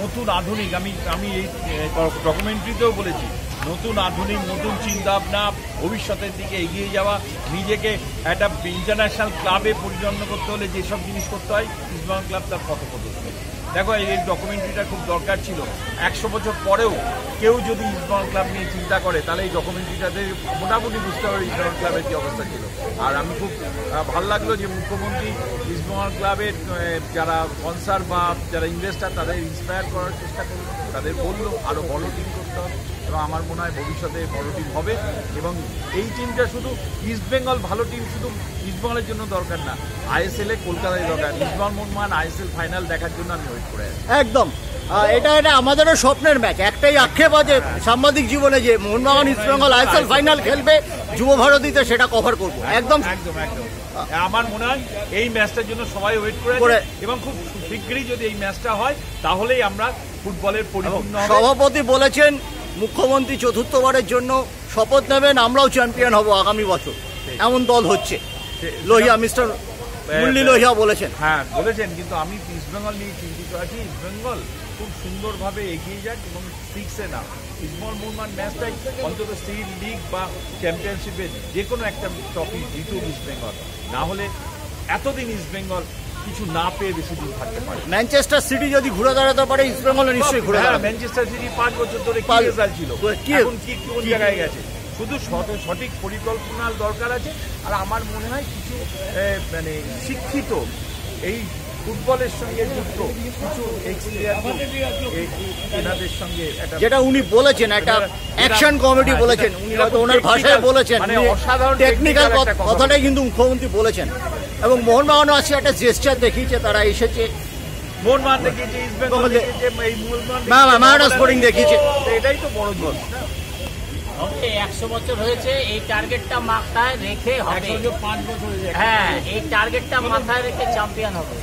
নতুন আধুনিক, আমি এই ডকুমেন্টারিতেও বলেছি, নতুন আধুনিক, নতুন চিন্তাভাবনা, ভবিষ্যতের দিকে এগিয়ে যাওয়া, নিজেকে একটা ইন্টারন্যাশনাল ক্লাবে পরিচালনা করতে হলে যেসব জিনিস করতে হয় ইস্টবেঙ্গল ক্লাব তার পথপ্রদর্শক। দেখো, এই ডকুমেন্টারিটা খুব দরকার ছিল। 100 বছর পরেও কেউ যদি ইস্টবেঙ্গল ক্লাব নিয়ে চিন্তা করে তাহলে এই ডকুমেন্টারিটাতে মোটামুটি বুঝতে পারে ইস্টবেঙ্গল ক্লাবের কী অবস্থা ছিল। আর আমি খুব ভালো লাগলো যে মুখ্যমন্ত্রী ইস্টবেঙ্গল ক্লাবের যারা স্পন্সার বা যারা ইনভেস্টার তাদের ইন্সপায়ার করার চেষ্টা করলো, তাদের বললো আরও বড় টিম করতে হবে, এবং আমার মনে হয় ভবিষ্যতে বড় টিম হবে। এবং এই টিমটা শুধু ইস্টবেঙ্গল ভালো টিম শুধু ইস্টবেঙ্গলের জন্য দরকার না, আইএসএল এ কলকাতায় দরকার। ইস্টবেঙ্গল মোহনবাগান আইএসএল ফাইনাল দেখার জন্য আমি ওয়েট করে আছি। একদম, এটা আমাদেরও স্বপ্নের ম্যাচ। একটাই আক্ষেপ আছে সাংবাদিক জীবনে যে মোহনবাগান ইস্টবেঙ্গল আইএসএল ফাইনাল খেলবে, যুব ভারতীতে সেটা কভার করবো। একদম একদম একদম আমার মনে হয় এই ম্যাচটার জন্য সবাই ওয়েট করে, এবং খুব শীঘ্রই যদি এই ম্যাচটা হয় তাহলেই আমরা ফুটবলের পরিপূর্ণ। সভাপতি বলেছেন মুখ্যমন্ত্রী চতুর্থবারের জন্য শপথ নেবেন, আমরাও চ্যাম্পিয়ন হব আগামী বছর, এমন দল হচ্ছে। লোহিয়া, মিস্টার মুরলী লোহিয়া বলেছেন। হ্যাঁ বলেছেন, কিন্তু আমি ইস্টবেঙ্গল নিয়ে চিন্তিত আছি। ইস্টবেঙ্গল খুব সুন্দরভাবে এগিয়ে যাক এবং 6-এ না, ইস্টবেঙ্গল মোহনবাগান ম্যাচটাই অন্তত স্টেট লিগ বা চ্যাম্পিয়নশিপে যে কোনো একটা ট্রফি জিতুক ইস্টবেঙ্গল। না হলে এতদিন ইস্টবেঙ্গল কিছু না পেয়ে বেশি দিন থাকতে পারে। ম্যানচেস্টার সিটি যদি ঘুরে দাঁড়াতে পারে, ইস্টবেঙ্গল নিশ্চয়ই ঘুরে দাঁড়াবে। ম্যানচেস্টার সিটি 5 বছর ধরে কি রেজাল্ট ছিল, এখন কি কোন জায়গায় গেছে? শুধু সঠিক পরিকল্পনার দরকার আছে। আর আমার মনে হয় কিছু মানে শিক্ষিত এই ফুটবলের সঙ্গে যুক্ত কিছু এনাদের সঙ্গে, যেটা উনি বলেছেন একটা অ্যাকশন কমিটি বলেছেন, উনি হয়তো ওনার ভাষায় বলেছেন, মানে অসাধারণ টেকনিক্যাল কথাটাই কিন্তু মুখ্যমন্ত্রী বলেছেন। এবং মোহনবাগানও আছে একটা জেস্টার দেখিয়েছে, তারা এসেছে, মোহনবাগান দেখিয়েছে, ইস্টবেঙ্গল দেখিয়েছে, এই মোহনবাগান স্পোর্টিং দেখিয়েছে। এটাই তো বড় জিনিস না। 100 বছর হয়েছে, এই টার্গেটটা মাথায় রেখে হবে। 5 বছর হয়েছে, হ্যাঁ, এই টার্গেটটা মাথায় রেখে চ্যাম্পিয়ন হবে।